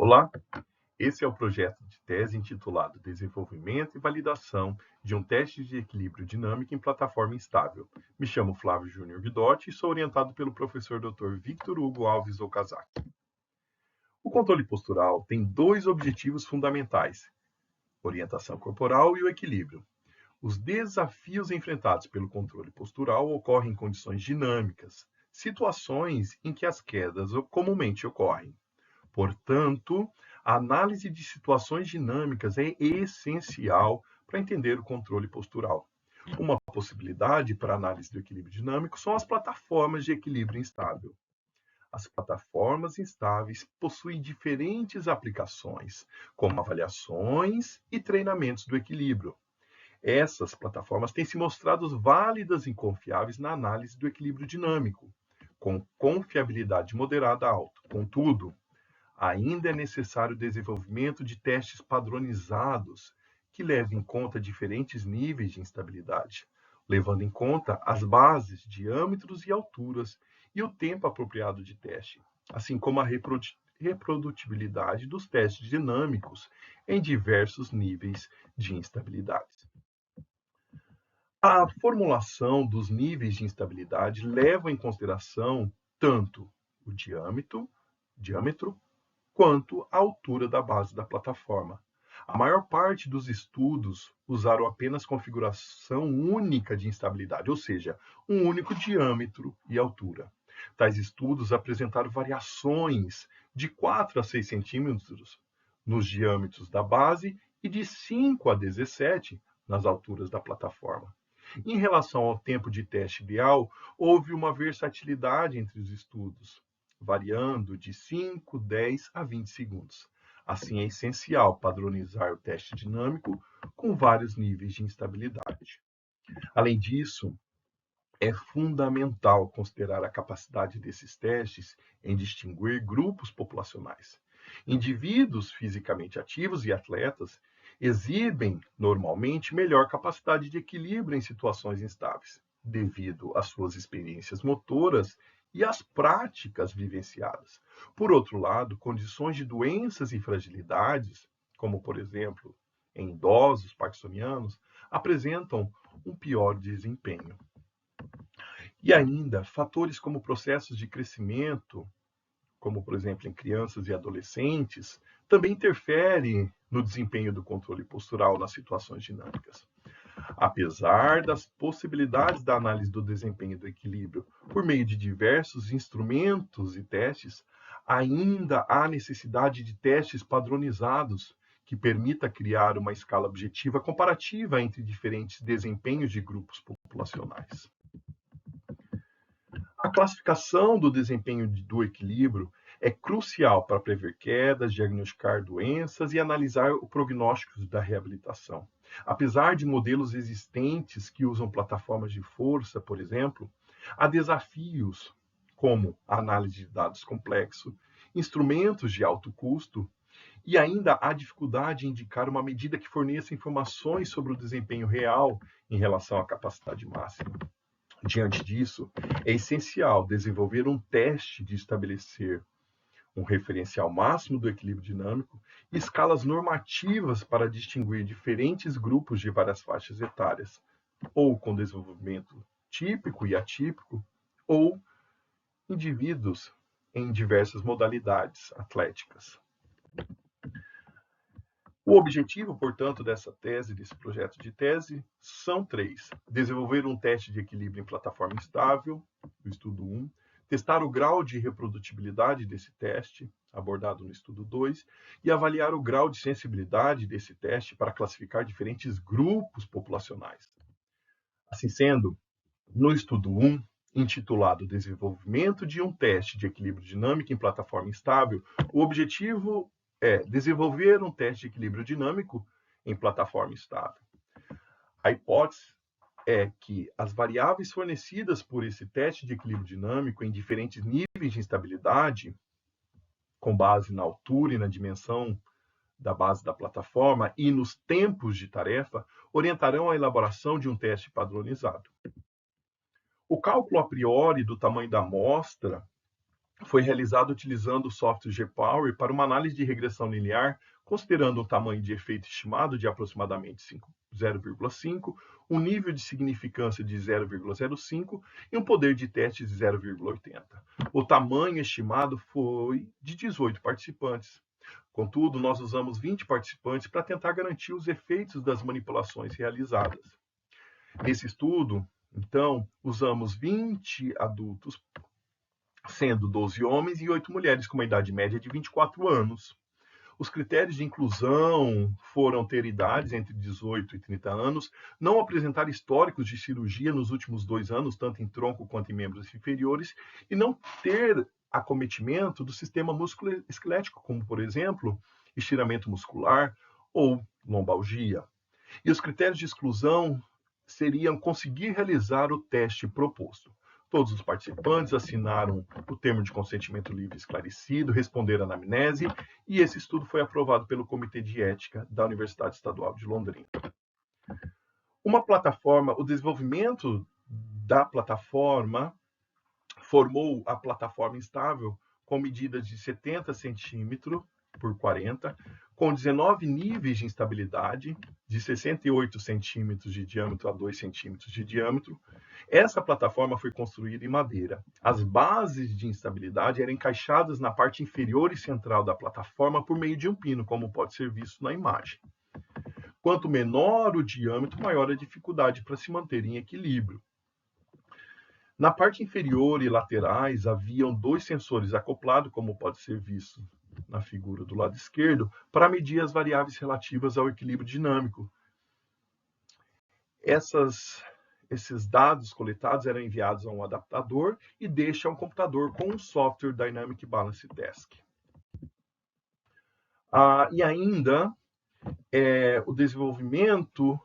Olá, esse é o projeto de tese intitulado Desenvolvimento e Validação de um Teste de Equilíbrio Dinâmico em Plataforma Instável. Me chamo Flávio Júnior Guidotti e sou orientado pelo professor Dr. Victor Hugo Alves Okazaki. O controle postural tem dois objetivos fundamentais: orientação corporal e o equilíbrio. Os desafios enfrentados pelo controle postural ocorrem em condições dinâmicas, situações em que as quedas comumente ocorrem. Portanto, a análise de situações dinâmicas é essencial para entender o controle postural. Uma possibilidade para análise do equilíbrio dinâmico são as plataformas de equilíbrio instável. As plataformas instáveis possuem diferentes aplicações, como avaliações e treinamentos do equilíbrio. Essas plataformas têm se mostrado válidas e confiáveis na análise do equilíbrio dinâmico, com confiabilidade moderada a alta. Contudo, ainda é necessário o desenvolvimento de testes padronizados que levem em conta diferentes níveis de instabilidade, levando em conta as bases, diâmetros e alturas e o tempo apropriado de teste, assim como a reprodutibilidade dos testes dinâmicos em diversos níveis de instabilidade. A formulação dos níveis de instabilidade leva em consideração tanto o diâmetro quanto a altura da base da plataforma. A maior parte dos estudos usaram apenas configuração única de instabilidade, ou seja, um único diâmetro e altura. Tais estudos apresentaram variações de 4 a 6 centímetros nos diâmetros da base e de 5 a 17 nas alturas da plataforma. Em relação ao tempo de teste ideal, houve uma versatilidade entre os estudos, variando de 5, 10 a 20 segundos. Assim, é essencial padronizar o teste dinâmico com vários níveis de instabilidade. Além disso, é fundamental considerar a capacidade desses testes em distinguir grupos populacionais. Indivíduos fisicamente ativos e atletas exibem normalmente melhor capacidade de equilíbrio em situações instáveis, devido às suas experiências motoras e às práticas vivenciadas. Por outro lado, condições de doenças e fragilidades, como por exemplo em idosos parkinsonianos, apresentam um pior desempenho. E ainda, fatores como processos de crescimento, como por exemplo em crianças e adolescentes, também interferem no desempenho do controle postural nas situações dinâmicas. Apesar das possibilidades da análise do desempenho do equilíbrio por meio de diversos instrumentos e testes, ainda há necessidade de testes padronizados que permita criar uma escala objetiva comparativa entre diferentes desempenhos de grupos populacionais. A classificação do desempenho do equilíbrio é crucial para prever quedas, diagnosticar doenças e analisar o prognóstico da reabilitação. Apesar de modelos existentes que usam plataformas de força, por exemplo, há desafios como a análise de dados complexo, instrumentos de alto custo e ainda há dificuldade em indicar uma medida que forneça informações sobre o desempenho real em relação à capacidade máxima. Diante disso, é essencial desenvolver um teste de estabelecer um referencial máximo do equilíbrio dinâmico e escalas normativas para distinguir diferentes grupos de várias faixas etárias, ou com desenvolvimento típico e atípico, ou indivíduos em diversas modalidades atléticas. O objetivo, portanto, desse projeto de tese, são três: desenvolver um teste de equilíbrio em plataforma estável, o estudo 1, testar o grau de reprodutibilidade desse teste, abordado no estudo 2, e avaliar o grau de sensibilidade desse teste para classificar diferentes grupos populacionais. Assim sendo, no estudo 1, intitulado Desenvolvimento de um teste de equilíbrio dinâmico em plataforma instável, o objetivo é desenvolver um teste de equilíbrio dinâmico em plataforma estável. A hipótese é que as variáveis fornecidas por esse teste de equilíbrio dinâmico em diferentes níveis de instabilidade, com base na altura e na dimensão da base da plataforma e nos tempos de tarefa, orientarão a elaboração de um teste padronizado. O cálculo a priori do tamanho da amostra foi realizado utilizando o software GPower para uma análise de regressão linear, considerando um tamanho de efeito estimado de aproximadamente 0,5, um nível de significância de 0,05 e um poder de teste de 0,80. O tamanho estimado foi de 18 participantes. Contudo, nós usamos 20 participantes para tentar garantir os efeitos das manipulações realizadas. Nesse estudo, então, usamos 20 adultos, sendo 12 homens e 8 mulheres, com uma idade média de 24 anos. Os critérios de inclusão foram ter idades entre 18 e 30 anos, não apresentar históricos de cirurgia nos últimos 2 anos, tanto em tronco quanto em membros inferiores, e não ter acometimento do sistema musculoesquelético, como, por exemplo, estiramento muscular ou lombalgia. E os critérios de exclusão seriam conseguir realizar o teste proposto. Todos os participantes assinaram o termo de consentimento livre esclarecido, responderam à anamnese, e esse estudo foi aprovado pelo Comitê de Ética da Universidade Estadual de Londrina. Uma plataforma, o desenvolvimento da plataforma formou a plataforma instável com medidas de 70 centímetros por 40, com 19 níveis de instabilidade, de 68 centímetros de diâmetro a 2 centímetros de diâmetro. Essa plataforma foi construída em madeira. As bases de instabilidade eram encaixadas na parte inferior e central da plataforma por meio de um pino, como pode ser visto na imagem. Quanto menor o diâmetro, maior a dificuldade para se manter em equilíbrio. Na parte inferior e laterais haviam 2 sensores acoplados, como pode ser visto na figura do lado esquerdo, para medir as variáveis relativas ao equilíbrio dinâmico. Esses dados coletados eram enviados a um adaptador e deixam ao computador com um software Dynamic Balance Task. E ainda, o desenvolvimento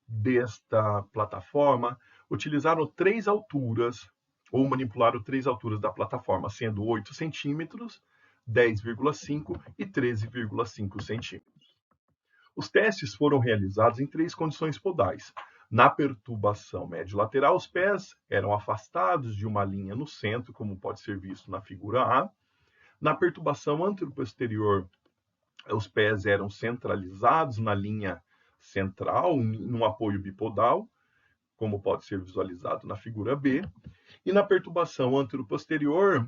desta plataforma utilizaram 3 alturas, ou manipularam 3 alturas da plataforma, sendo 8 centímetros, 10,5 e 13,5 centímetros. Os testes foram realizados em 3 condições podais. Na perturbação médio-lateral, os pés eram afastados de uma linha no centro, como pode ser visto na figura A. Na perturbação antero-posterior, os pés eram centralizados na linha central, num apoio bipodal, como pode ser visualizado na figura B. E na perturbação antero-posterior,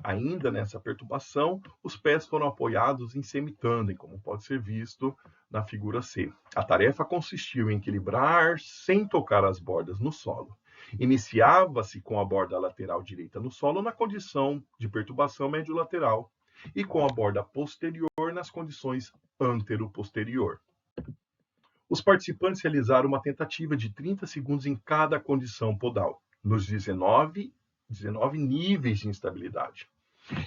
ainda nessa perturbação, os pés foram apoiados em semitandem, como pode ser visto na figura C. A tarefa consistiu em equilibrar sem tocar as bordas no solo. Iniciava-se com a borda lateral direita no solo na condição de perturbação médio-lateral e com a borda posterior nas condições antero-posterior. Os participantes realizaram uma tentativa de 30 segundos em cada condição podal, nos 19 níveis de instabilidade.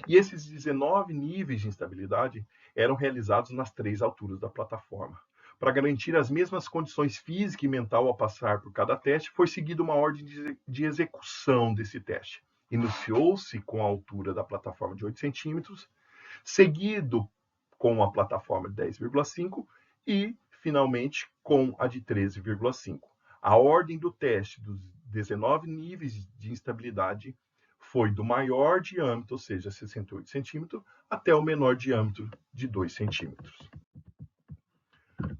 E esses 19 níveis de instabilidade eram realizados nas 3 alturas da plataforma. Para garantir as mesmas condições física e mental ao passar por cada teste, foi seguida uma ordem de execução desse teste. Iniciou-se com a altura da plataforma de 8 centímetros, seguido com a plataforma de 10,5 e, finalmente, com a de 13,5. A ordem do teste dos 19 níveis de instabilidade foi do maior diâmetro, ou seja, 68 centímetros, até o menor diâmetro de 2 centímetros.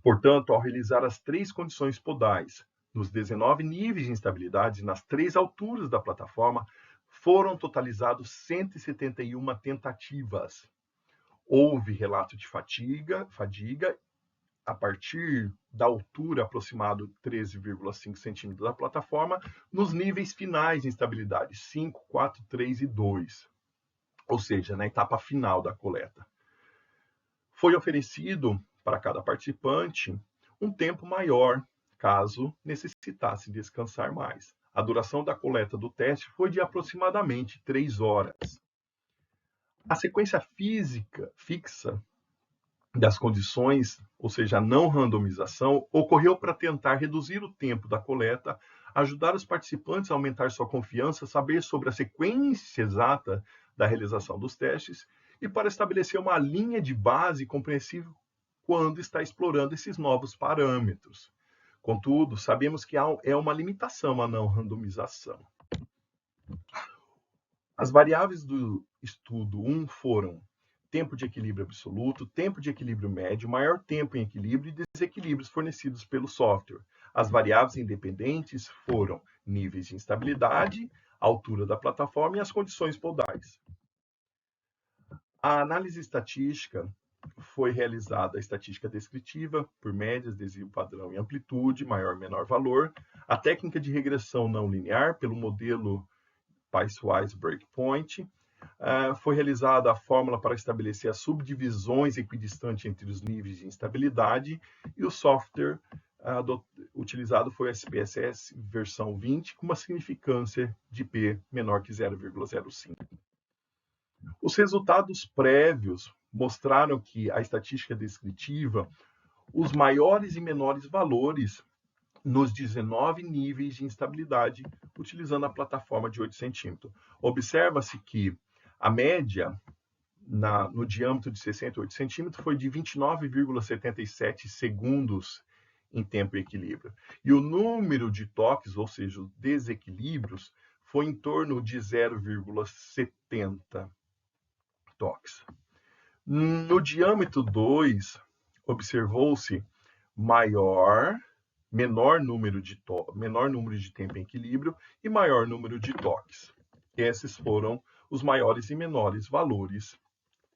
Portanto, ao realizar as 3 condições podais, nos 19 níveis de instabilidade, nas 3 alturas da plataforma, foram totalizados 171 tentativas. Houve relato de fadiga a partir da altura aproximada de 13,5 centímetros da plataforma, nos níveis finais de instabilidade, 5, 4, 3 e 2, ou seja, na etapa final da coleta. Foi oferecido para cada participante um tempo maior, caso necessitasse descansar mais. A duração da coleta do teste foi de aproximadamente 3 horas. A sequência física fixa das condições, ou seja, a não randomização, ocorreu para tentar reduzir o tempo da coleta, ajudar os participantes a aumentar sua confiança, saber sobre a sequência exata da realização dos testes e para estabelecer uma linha de base compreensível quando está explorando esses novos parâmetros. Contudo, sabemos que é uma limitação a não randomização. As variáveis do estudo 1 foram tempo de equilíbrio absoluto, tempo de equilíbrio médio, maior tempo em equilíbrio e desequilíbrios fornecidos pelo software. As variáveis independentes foram níveis de instabilidade, altura da plataforma e as condições podais. A análise estatística foi realizada a estatística descritiva por médias, desvio padrão e amplitude, maior e menor valor. A técnica de regressão não linear pelo modelo Piecewise Breakpoint. Foi realizada a fórmula para estabelecer as subdivisões equidistantes entre os níveis de instabilidade e o software utilizado foi o SPSS versão 20 com uma significância de P menor que 0,05. Os resultados prévios mostraram que a estatística descritiva, os maiores e menores valores nos 19 níveis de instabilidade, utilizando a plataforma de 8 centímetros. Observa-se que a média no diâmetro de 68 centímetros foi de 29,77 segundos em tempo e equilíbrio. E o número de toques, ou seja, os desequilíbrios, foi em torno de 0,70 toques. No diâmetro 2, observou-se menor número de tempo em equilíbrio e maior número de toques. Esses foram os maiores e menores valores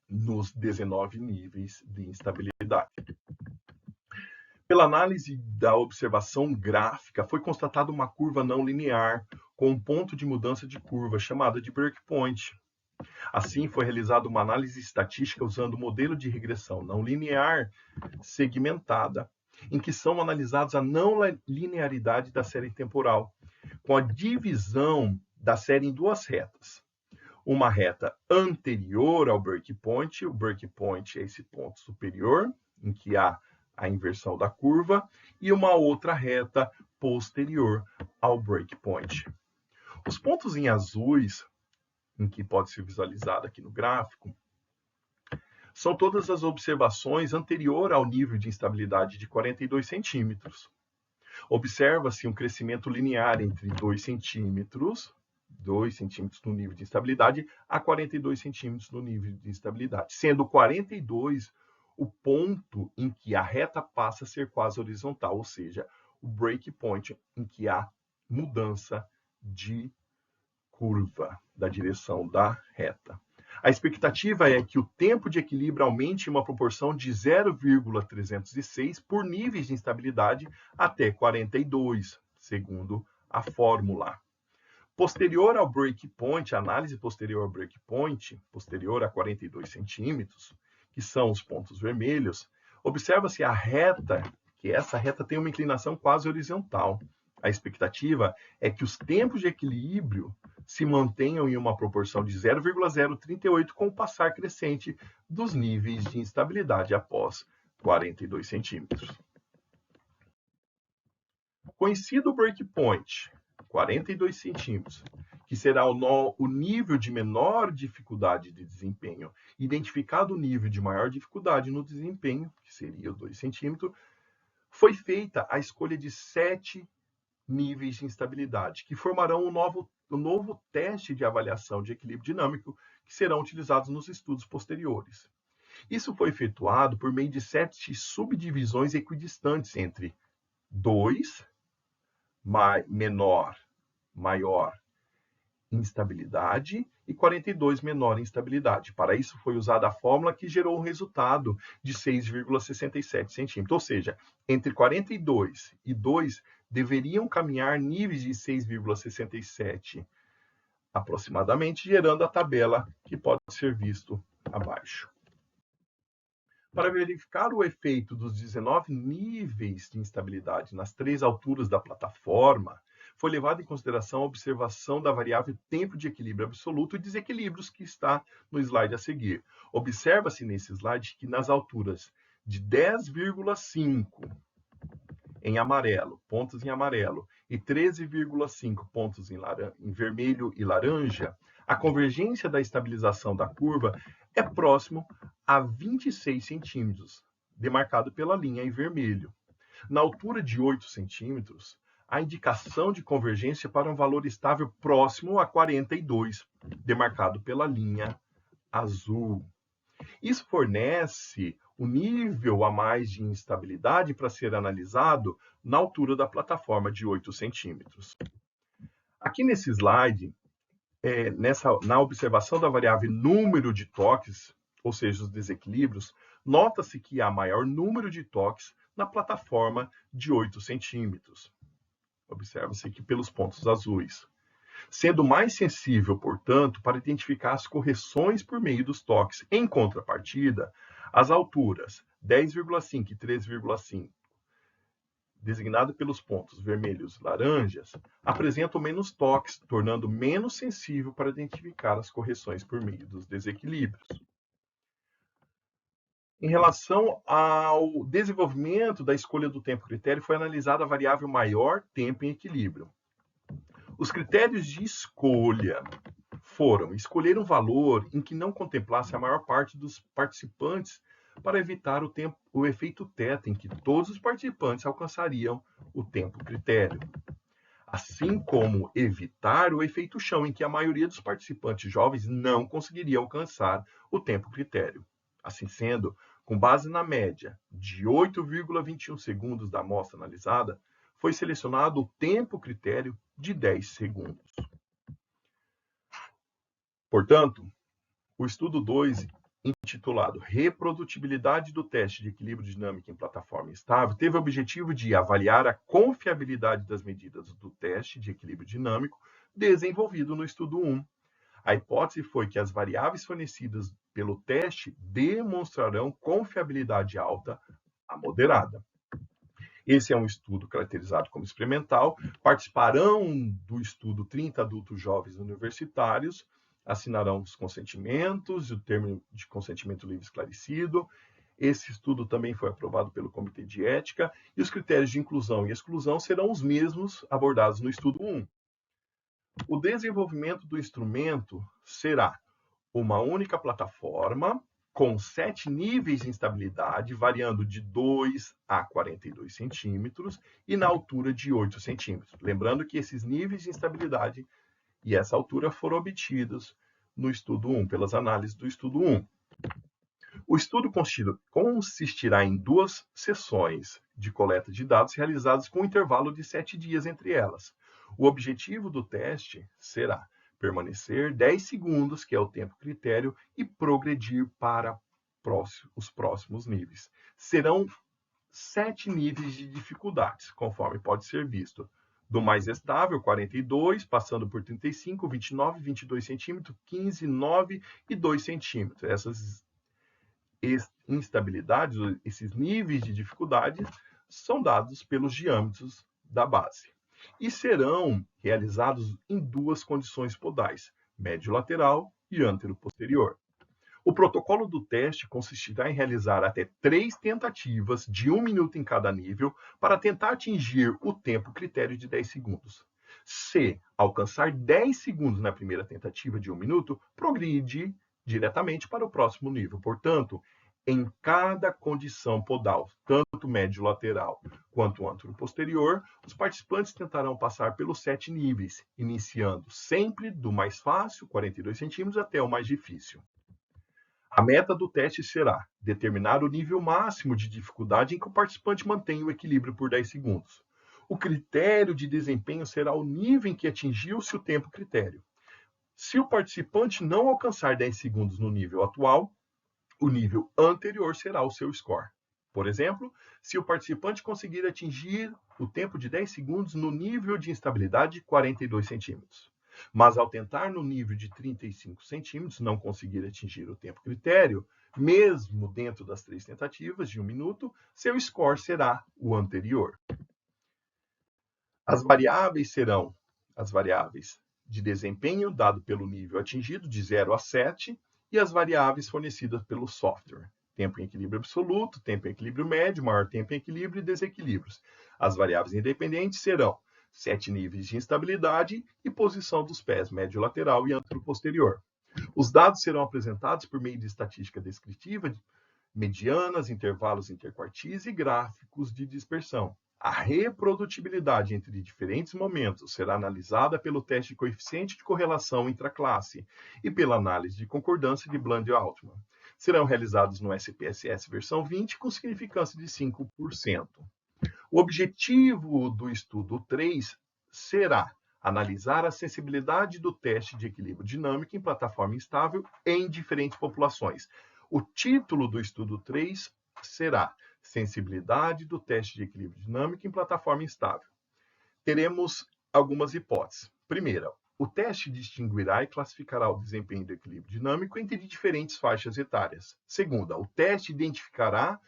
nos 19 níveis de instabilidade. Pela análise da observação gráfica, foi constatada uma curva não linear com um ponto de mudança de curva chamada de breakpoint. Assim, foi realizada uma análise estatística usando o modelo de regressão não linear segmentada, em que são analisados a não linearidade da série temporal, com a divisão da série em duas retas. Uma reta anterior ao breakpoint, o breakpoint é esse ponto superior, em que há a inversão da curva, e uma outra reta posterior ao breakpoint. Os pontos em azuis, em que pode ser visualizado aqui no gráfico, são todas as observações anterior ao nível de instabilidade de 42 centímetros. Observa-se um crescimento linear entre 2 centímetros no nível de instabilidade, a 42 centímetros no nível de instabilidade, sendo 42 o ponto em que a reta passa a ser quase horizontal, ou seja, o breakpoint em que há mudança de curva da direção da reta. A expectativa é que o tempo de equilíbrio aumente em uma proporção de 0,306 por níveis de instabilidade até 42, segundo a fórmula. Posterior ao breakpoint, a análise posterior ao breakpoint, posterior a 42 centímetros, que são os pontos vermelhos, observa-se a reta, que essa reta tem uma inclinação quase horizontal. A expectativa é que os tempos de equilíbrio se mantenham em uma proporção de 0,038 com o passar crescente dos níveis de instabilidade após 42 centímetros. Conhecido o breakpoint, 42 centímetros, que será o nível de menor dificuldade de desempenho, identificado o nível de maior dificuldade no desempenho, que seria o 2 centímetros, foi feita a escolha de 7 níveis de instabilidade, que formarão o novo teste de avaliação de equilíbrio dinâmico que serão utilizados nos estudos posteriores. Isso foi efetuado por meio de 7 subdivisões equidistantes entre 2, menor, maior instabilidade e 42 menor instabilidade. Para isso foi usada a fórmula que gerou um resultado de 6,67 centímetros, ou seja, entre 42 e 2 deveriam caminhar níveis de 6,67 aproximadamente, gerando a tabela que pode ser visto abaixo. Para verificar o efeito dos 19 níveis de instabilidade nas 3 alturas da plataforma, foi levada em consideração a observação da variável tempo de equilíbrio absoluto e desequilíbrios que está no slide a seguir. Observa-se nesse slide que nas alturas de 10,5 em amarelo, pontos em amarelo, e 13,5 pontos em vermelho e laranja, a convergência da estabilização da curva é próximo a 26 centímetros, demarcado pela linha em vermelho. Na altura de 8 centímetros, a indicação de convergência para um valor estável próximo a 42, demarcado pela linha azul. Isso fornece o nível a mais de instabilidade para ser analisado na altura da plataforma de 8 centímetros. Aqui nesse slide, na observação da variável número de toques, ou seja, os desequilíbrios, nota-se que há maior número de toques na plataforma de 8 centímetros. Observa-se aqui pelos pontos azuis. Sendo mais sensível, portanto, para identificar as correções por meio dos toques. Em contrapartida, as alturas 10,5 e 3,5, designado pelos pontos vermelhos e laranjas, apresentam menos toques, tornando menos sensível para identificar as correções por meio dos desequilíbrios. Em relação ao desenvolvimento da escolha do tempo critério, foi analisada a variável maior tempo em equilíbrio. Os critérios de escolha foram escolher um valor em que não contemplasse a maior parte dos participantes para evitar o efeito θ, em que todos os participantes alcançariam o tempo critério, assim como evitar o efeito chão, em que a maioria dos participantes jovens não conseguiria alcançar o tempo critério. Assim sendo, com base na média de 8,21 segundos da amostra analisada, foi selecionado o tempo critério de 10 segundos. Portanto, o estudo 2, intitulado Reprodutibilidade do teste de equilíbrio dinâmico em plataforma estável, teve o objetivo de avaliar a confiabilidade das medidas do teste de equilíbrio dinâmico desenvolvido no estudo 1. A hipótese foi que as variáveis fornecidas pelo teste demonstrarão confiabilidade alta a moderada. Esse é um estudo caracterizado como experimental. Participarão do estudo 30 adultos jovens universitários, assinarão os consentimentos e o termo de consentimento livre esclarecido. Esse estudo também foi aprovado pelo Comitê de Ética e os critérios de inclusão e exclusão serão os mesmos abordados no estudo 1. O desenvolvimento do instrumento será uma única plataforma com 7 níveis de instabilidade, variando de 2 a 42 centímetros e na altura de 8 centímetros. Lembrando que esses níveis de instabilidade e essa altura foram obtidos no estudo 1, pelas análises do estudo 1. O estudo consistirá em 2 sessões de coleta de dados realizadas com um intervalo de 7 dias entre elas. O objetivo do teste será permanecer 10 segundos, que é o tempo critério, e progredir para os próximos níveis. Serão 7 níveis de dificuldades, conforme pode ser visto. Do mais estável, 42, passando por 35, 29, 22 centímetros, 15, 9 e 2 centímetros. Essas instabilidades, esses níveis de dificuldade, são dados pelos diâmetros da base. E serão realizados em 2 condições podais, médio lateral e antero posterior. O protocolo do teste consistirá em realizar até 3 tentativas de 1 minuto em cada nível para tentar atingir o tempo critério de 10 segundos. Se alcançar 10 segundos na primeira tentativa de 1 minuto, progride diretamente para o próximo nível. Portanto, em cada condição podal, tanto médio lateral quanto antero posterior, os participantes tentarão passar pelos 7 níveis, iniciando sempre do mais fácil, 42 centímetros, até o mais difícil. A meta do teste será determinar o nível máximo de dificuldade em que o participante mantém o equilíbrio por 10 segundos. O critério de desempenho será o nível em que atingiu-se o tempo critério. Se o participante não alcançar 10 segundos no nível atual, o nível anterior será o seu score. Por exemplo, se o participante conseguir atingir o tempo de 10 segundos no nível de instabilidade de 42 centímetros, mas ao tentar no nível de 35 centímetros não conseguir atingir o tempo critério, mesmo dentro das 3 tentativas de 1 minuto, seu score será o anterior. As variáveis serão as variáveis de desempenho dado pelo nível atingido, de 0 a 7, e as variáveis fornecidas pelo software. Tempo em equilíbrio absoluto, tempo em equilíbrio médio, maior tempo em equilíbrio e desequilíbrios. As variáveis independentes serão 7 níveis de instabilidade e posição dos pés médio lateral e antero posterior. Os dados serão apresentados por meio de estatística descritiva, medianas, intervalos interquartis e gráficos de dispersão. A reprodutibilidade entre diferentes momentos será analisada pelo teste de coeficiente de correlação intraclasse e pela análise de concordância de Bland-Altman. Serão realizados no SPSS versão 20 com significância de 5%. O objetivo do estudo 3 será analisar a sensibilidade do teste de equilíbrio dinâmico em plataforma instável em diferentes populações. O título do estudo 3 será Sensibilidade do teste de equilíbrio dinâmico em plataforma instável. Teremos algumas hipóteses. Primeira, o teste distinguirá e classificará o desempenho do equilíbrio dinâmico entre diferentes faixas etárias. Segunda, o teste identificará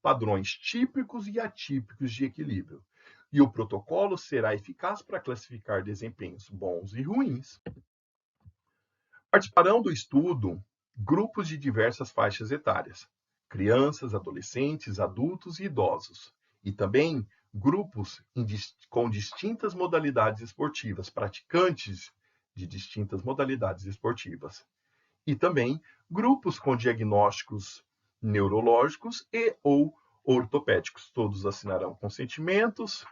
padrões típicos e atípicos de equilíbrio. E o protocolo será eficaz para classificar desempenhos bons e ruins. Participarão do estudo grupos de diversas faixas etárias, crianças, adolescentes, adultos e idosos, e também grupos com distintas modalidades esportivas, praticantes de distintas modalidades esportivas, e também grupos com diagnósticos neurológicos e ou ortopédicos. Todos assinarão consentimentos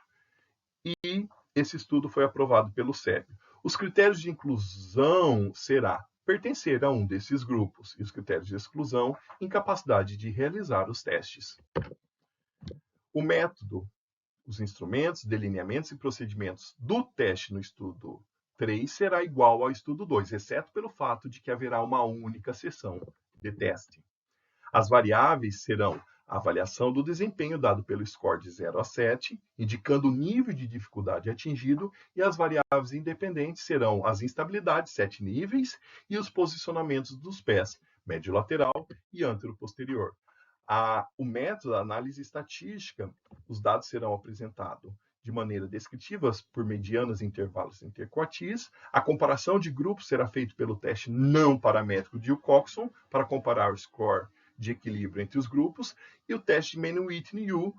e esse estudo foi aprovado pelo CEP. Os critérios de inclusão será pertencer a um desses grupos e os critérios de exclusão, incapacidade de realizar os testes. O método, os instrumentos, delineamentos e procedimentos do teste no estudo 3 será igual ao estudo 2, exceto pelo fato de que haverá uma única sessão de teste. As variáveis serão a avaliação do desempenho dado pelo score de 0 a 7, indicando o nível de dificuldade atingido, e as variáveis independentes serão as instabilidades, 7 níveis, e os posicionamentos dos pés, médio lateral e antero-posterior. O método da análise estatística, os dados serão apresentados de maneira descritiva por medianas e intervalos interquartis. A comparação de grupos será feita pelo teste não paramétrico de Wilcoxon para comparar o score de equilíbrio entre os grupos, e o teste de Mann-Whitney-U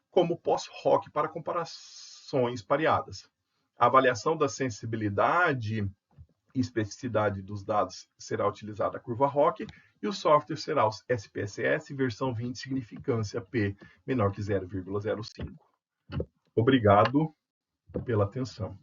como pós-hoc para comparações pareadas. A avaliação da sensibilidade e especificidade dos dados será utilizada a curva ROC, e o software será o SPSS versão 20, significância P menor que 0,05. Obrigado pela atenção.